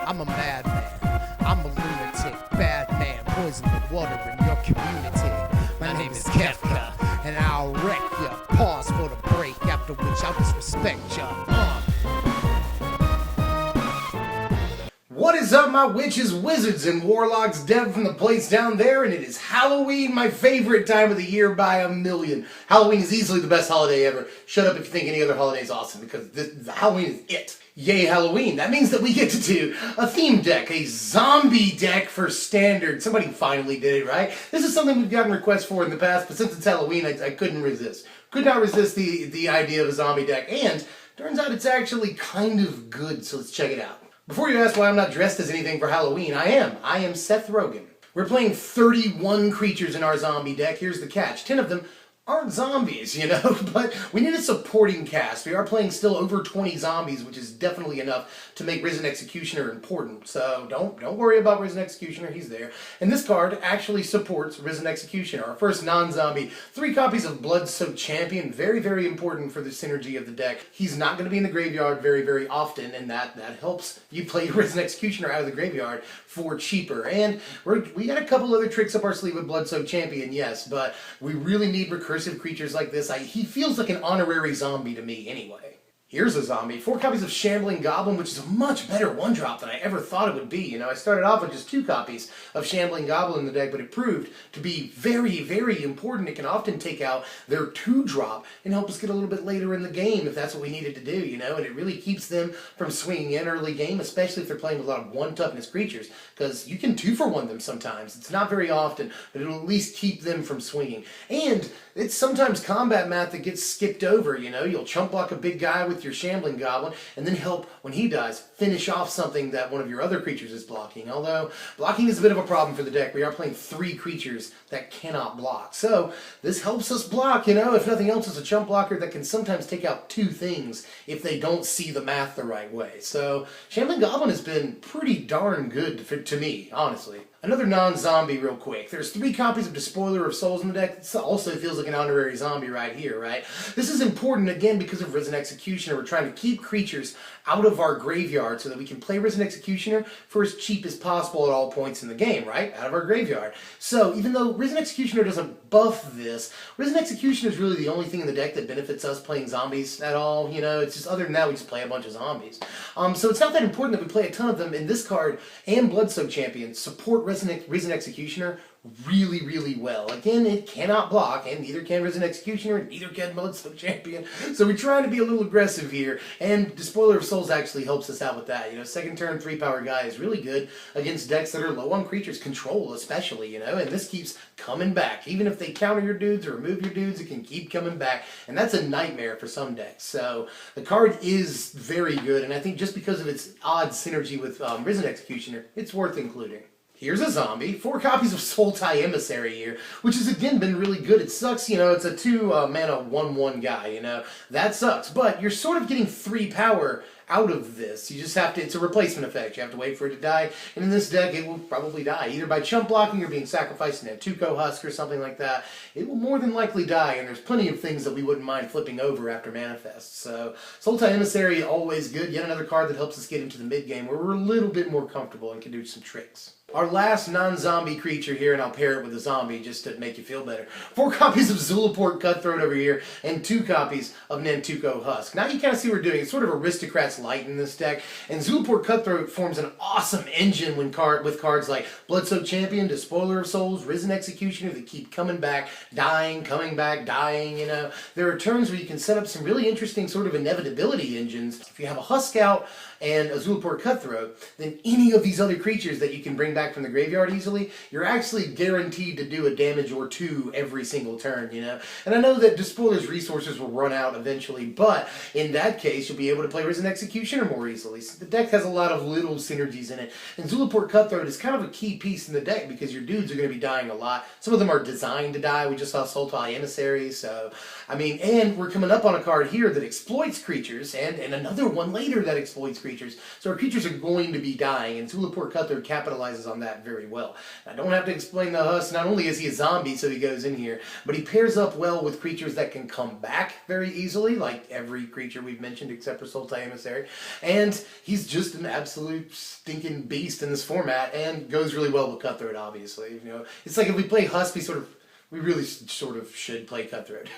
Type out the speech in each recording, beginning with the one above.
I'm a madman, I'm a lunatic, bad man, poison the water in your community. My name is Kefka, and I'll wreck ya. Pause for the break, after which I'll disrespect ya. What is up, my witches, wizards, and warlocks? Dev from the place down there, and it is Halloween, my favorite time of the year by a million. Halloween is easily the best holiday ever. Shut up if you think any other holiday is awesome, because Halloween is it. Yay, Halloween. That means that we get to do a theme deck, a zombie deck for standard. Somebody finally did it, right? This is something we've gotten requests for in the past, but since it's Halloween, I couldn't resist. Could not resist the idea of a zombie deck, and turns out it's actually kind of good, so let's check it out. Before you ask why I'm not dressed as anything for Halloween, I am Seth Rogen. We're playing 31 creatures in our zombie deck. Here's the catch. 10 of them aren't zombies, you know, but we need a supporting cast. We are playing still over 20 zombies, which is definitely enough to make Risen Executioner important. So don't worry about Risen Executioner, he's there. And this card actually supports Risen Executioner, our first non-zombie. 3 copies of Bloodsoaked Champion, very, very important for the synergy of the deck. He's not going to be in the graveyard very, very often, and that helps you play Risen Executioner out of the graveyard for cheaper. And we got a couple other tricks up our sleeve with Bloodsoaked Champion, yes, but we really need recursive creatures like this. He feels like an honorary zombie to me anyway. Here's a zombie. 4 copies of Shambling Goblin, which is a much better one-drop than I ever thought it would be. You know, I started off with just 2 copies of Shambling Goblin in the deck, but it proved to be very, very important. It can often take out their 2-drop and help us get a little bit later in the game if that's what we needed to do, you know, and it really keeps them from swinging in early game, especially if they're playing with a lot of 1-toughness creatures, because you can 2-for-1 them sometimes. It's not very often, but it'll at least keep them from swinging. And it's sometimes combat math that gets skipped over, you know. You'll chump block a big guy with your Shambling Goblin, and then help, when he dies, finish off something that one of your other creatures is blocking. Although, blocking is a bit of a problem for the deck. We are playing 3 creatures that cannot block. So, this helps us block, you know. If nothing else, it's a chump blocker that can sometimes take out 2 things if they don't see the math the right way. So, Shambling Goblin has been pretty darn good to me, honestly. Another non-zombie real quick. There's 3 copies of Despoiler of Souls in the deck. This also feels like an honorary zombie right here, right? This is important, again, because of Risen Executioner. We're trying to keep creatures out of our graveyard so that we can play Risen Executioner for as cheap as possible at all points in the game, right? Out of our graveyard. So, even though Risen Executioner doesn't buff this, Risen Executioner is really the only thing in the deck that benefits us playing zombies at all, you know? It's just, other than that, we just play a bunch of zombies. So it's not that important that we play a ton of them, and this card and Bloodsoaked Champion support Risen Executioner really, really well. Again, it cannot block, and neither can Risen Executioner, and neither can Bloodsoaked Champion. So we're trying to be a little aggressive here, and Despoiler of Souls actually helps us out with that. You know, second turn 3-power guy is really good against decks that are low on creatures, control especially, you know, and this keeps coming back. Even if they counter your dudes or remove your dudes, it can keep coming back, and that's a nightmare for some decks. So the card is very good, and I think just because of its odd synergy with Risen Executioner, it's worth including. Here's a zombie. 4 copies of Sultai Emissary here, which has again been really good. It sucks, you know, it's a 2-mana 1/1 guy, you know. That sucks, but you're sort of getting 3 power out of this. You just have to, it's a replacement effect. You have to wait for it to die, and in this deck it will probably die, either by chump blocking or being sacrificed in Nantuko Husk or something like that. It will more than likely die, and there's plenty of things that we wouldn't mind flipping over after manifest. So, Sultai Emissary, always good. Yet another card that helps us get into the mid-game where we're a little bit more comfortable and can do some tricks. Our last non-zombie creature here, and I'll pair it with a zombie just to make you feel better. 4 copies of Zulaport Cutthroat over here, and 2 copies of Nantuko Husk. Now you kind of see what we're doing. It's sort of aristocrats light in this deck, and Zulaport Cutthroat forms an awesome engine with cards like Bloodsoaked Champion, Despoiler of Souls, Risen Executioner that keep coming back, dying, coming back, dying, you know. There are turns where you can set up some really interesting sort of inevitability engines. If you have a Husk out and a Zulaport Cutthroat, then any of these other creatures that you can bring back from the graveyard easily, you're actually guaranteed to do a damage or 2 every single turn, you know? And I know that Despoiler's resources will run out eventually, but in that case, you'll be able to play Risen Executioner more easily. So the deck has a lot of little synergies in it, and Zulaport Cutthroat is kind of a key piece in the deck because your dudes are going to be dying a lot. Some of them are designed to die. We just saw Sultai Emissary, so, I mean, and we're coming up on a card here that exploits creatures, and another one later that exploits creatures. creatures, so our creatures are going to be dying, and Zulaport Cutthroat capitalizes on that very well. I don't have to explain the Husk. Not only is he a zombie, so he goes in here, but he pairs up well with creatures that can come back very easily, like every creature we've mentioned except for Sultai Emissary, and he's just an absolute stinking beast in this format, and goes really well with Cutthroat, obviously. You know, it's like if we play Husk, we really sort of should play Cutthroat.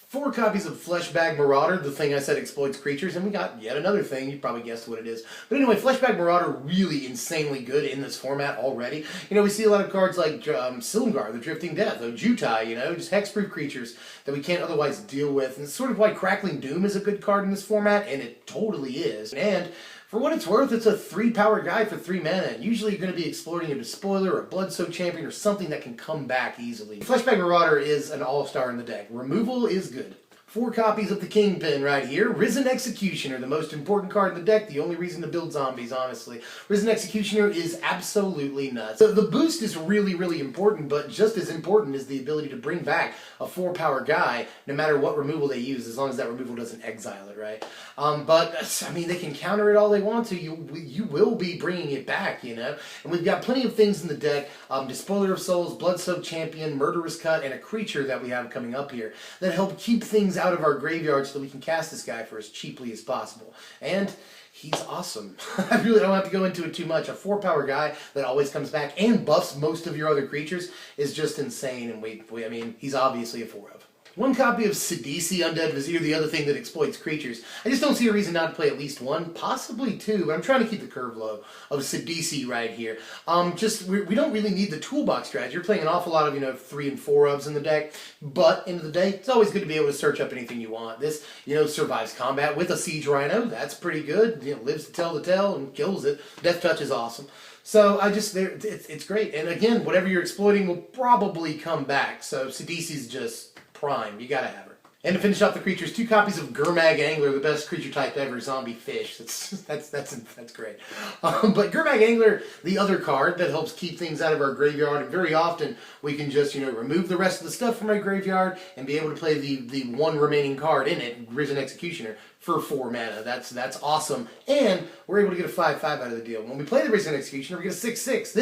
4 copies of Fleshbag Marauder, the thing I said exploits creatures, and we got yet another thing. You probably guessed what it is. But anyway, Fleshbag Marauder really insanely good in this format already. You know, we see a lot of cards like Silumgar, the Drifting Death, Ojutai, you know, just hexproof creatures that we can't otherwise deal with. And it's sort of why Crackling Doom is a good card in this format, and it totally is. And for what it's worth, it's a 3-power guy for 3 mana. Usually you're going to be exploring a Despoiler or a Bloodsoaked Champion or something that can come back easily. Fleshbag Marauder is an all-star in the deck. Removal is good. 4 copies of the Kingpin right here. Risen Executioner, the most important card in the deck, the only reason to build zombies, honestly. Risen Executioner is absolutely nuts. So the boost is really, really important, but just as important is the ability to bring back a 4-power guy, no matter what removal they use, as long as that removal doesn't exile it, right? But, I mean, they can counter it all they want to. You will be bringing it back, you know? And we've got plenty of things in the deck. Despoiler of Souls, Bloodsoaked Champion, Murderous Cut, and a creature that we have coming up here that help keep things out of our graveyard so that we can cast this guy for as cheaply as possible. And he's awesome. I really don't have to go into it too much. A 4-power guy that always comes back and buffs most of your other creatures is just insane, and I mean, he's obviously a 4 of. 1 copy of Sidisi, Undead Vizier, the other thing that exploits creatures. I just don't see a reason not to play at least 1, possibly 2, but I'm trying to keep the curve low of Sidisi right here. We don't really need the toolbox strategy. You're playing an awful lot of, you know, 3 and 4 ofs in the deck, but end of the day, it's always good to be able to search up anything you want. This, you know, survives combat with a Siege Rhino. That's pretty good. You know, lives to tell the tale and kills it. Death Touch is awesome. So it's great. And again, whatever you're exploiting will probably come back. So Sidisi's just prime. You gotta have her. And to finish off the creatures, 2 copies of Gurmag Angler, the best creature type ever, zombie fish. That's great. But Gurmag Angler, the other card that helps keep things out of our graveyard, and very often we can just, you know, remove the rest of the stuff from our graveyard and be able to play the 1 remaining card in it, Risen Executioner, for 4 mana. That's awesome. And we're able to get a 5/5 out of the deal. When we play the Risen Executioner, we get a 6/6.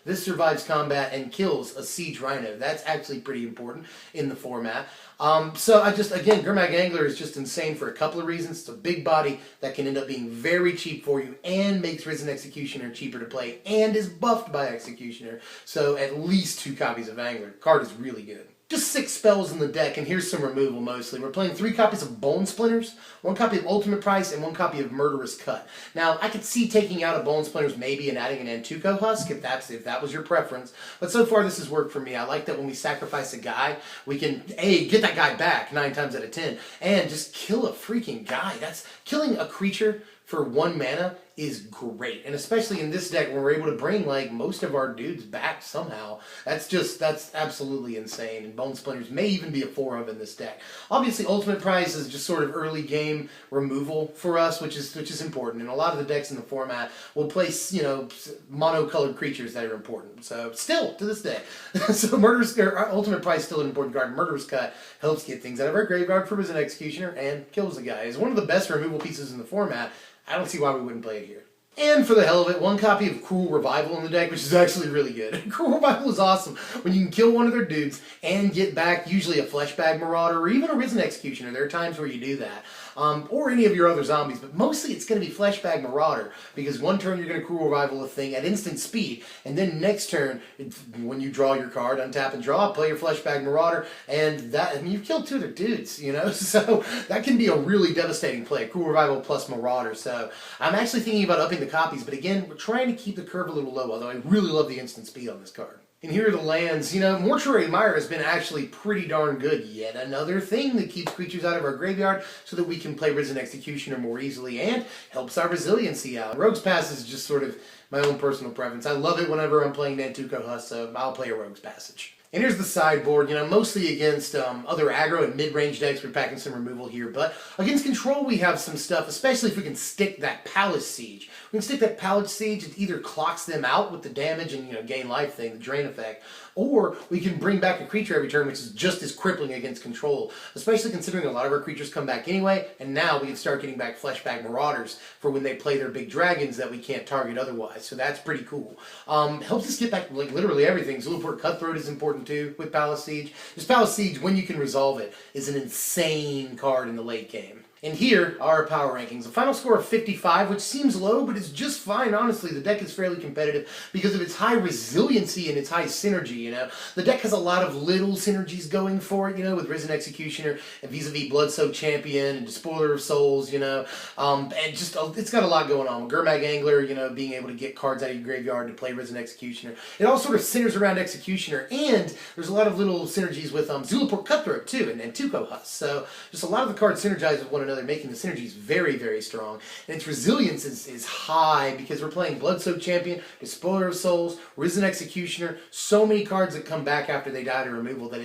This survives combat and kills a Siege Rhino. That's actually pretty important in the format. So again, Gurmag Angler is just insane for a couple of reasons. It's a big body that can end up being very cheap for you and makes Risen Executioner cheaper to play and is buffed by Executioner. So at least 2 copies of Angler. Card is really good. Just 6 spells in the deck, and here's some removal mostly. We're playing 3 copies of Bone Splinters, 1 copy of Ultimate Price, and 1 copy of Murderous Cut. Now, I could see taking out a Bone Splinters maybe and adding an Nantuko Husk if that was your preference. But so far, this has worked for me. I like that when we sacrifice a guy, we can, A, get that guy back 9 times out of 10, and just kill a freaking guy. That's killing a creature for 1 mana is great, and especially in this deck when we're able to bring like most of our dudes back somehow. That's absolutely insane, and Bone Splinters may even be a 4 of in this deck. Obviously, Ultimate Price is just sort of early game removal for us, which is important, and a lot of the decks in the format will place, you know, monocolored creatures that are important. So still to this day, so Ultimate Price is still an important card. Murderous Cut helps get things out of our graveyard for Risen Executioner and kills the guy. It's one of the best removal pieces in the format. I don't see why we wouldn't play it here. And for the hell of it, 1 copy of Cruel Revival in the deck, which is actually really good. Cruel Revival is awesome when you can kill one of their dudes and get back usually a Fleshbag Marauder or even a Risen Executioner. There are times where you do that. Or any of your other zombies, but mostly it's going to be Fleshbag Marauder, because 1 turn you're going to Cruel Revival a thing at instant speed, and then next turn, when you draw your card, untap and draw, play your Fleshbag Marauder, and that, I mean, you've killed 2 of their dudes, you know, so that can be a really devastating play, Cruel Revival plus Marauder. So I'm actually thinking about upping the copies, but again, we're trying to keep the curve a little low, although I really love the instant speed on this card. And here are the lands. You know, Mortuary Mire has been actually pretty darn good. Yet another thing that keeps creatures out of our graveyard so that we can play Risen Executioner more easily and helps our resiliency out. Rogue's Passage is just sort of my own personal preference. I love it whenever I'm playing Nantuko Husk, so I'll play a Rogue's Passage. And here's the sideboard, mostly against other aggro and mid-range decks. We're packing some removal here, but against control we have some stuff, especially if we can stick that Palace Siege. We can stick that Palace Siege, it either clocks them out with the damage and gain life thing, the drain effect, or we can bring back a creature every turn, which is just as crippling against control, especially considering a lot of our creatures come back anyway, and now we can start getting back Fleshbag Marauders for when they play their big dragons that we can't target otherwise, so that's pretty cool. Helps us get back literally everything. Zulaport Cutthroat is important too with Palace Siege. This Palace Siege, when you can resolve it, is an insane card in the late game. And here are our power rankings. A final score of 55, which seems low, but it's just fine, honestly. The deck is fairly competitive because of its high resiliency and its high synergy, The deck has a lot of little synergies going for it, with Risen Executioner and vis-a-vis Bloodsoaked Champion and Despoiler of Souls, and just, it's got a lot going on. Gurmag Angler, being able to get cards out of your graveyard to play Risen Executioner. It all sort of centers around Executioner, and there's a lot of little synergies with Zulaport Cutthroat, too, and Nantuko Husk. So, just a lot of the cards synergize with one another, making the synergies very, very strong. And its resilience is high because we're playing Bloodsoaked Champion, Despoiler of Souls, Risen Executioner, so many cards that come back after they die to removal that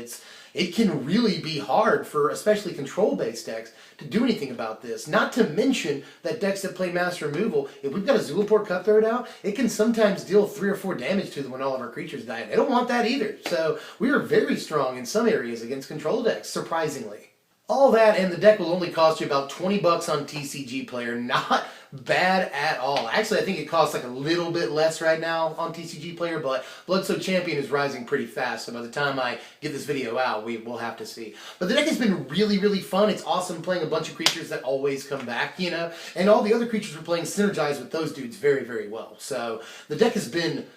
it can really be hard for especially control-based decks to do anything about this. Not to mention that decks that play mass removal, if we've got a Zulaport Cutthroat out, it can sometimes deal 3 or 4 damage to them when all of our creatures die. They don't want that either. So we are very strong in some areas against control decks, surprisingly. All that, and the deck will only cost you about 20 bucks on TCG Player. Not bad at all. Actually, I think it costs like a little bit less right now on TCG Player, but Bloodsoaked Champion is rising pretty fast, so by the time I get this video out, we'll have to see. But the deck has been really, really fun. It's awesome playing a bunch of creatures that always come back, and all the other creatures we're playing synergize with those dudes very, very well. So the deck has been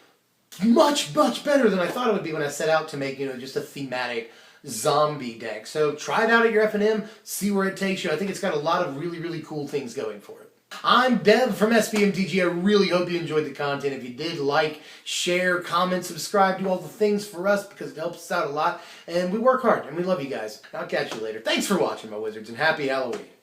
much, much better than I thought it would be when I set out to make, just a thematic zombie deck. So try it out at your F&M, see where it takes you. I think it's got a lot of really, really cool things going for it. I'm Dev from SBMTG. I really hope you enjoyed the content. If you did, like, share, comment, subscribe, do all the things for us because it helps us out a lot. And we work hard, and we love you guys. I'll catch you later. Thanks for watching, my wizards, and happy Halloween.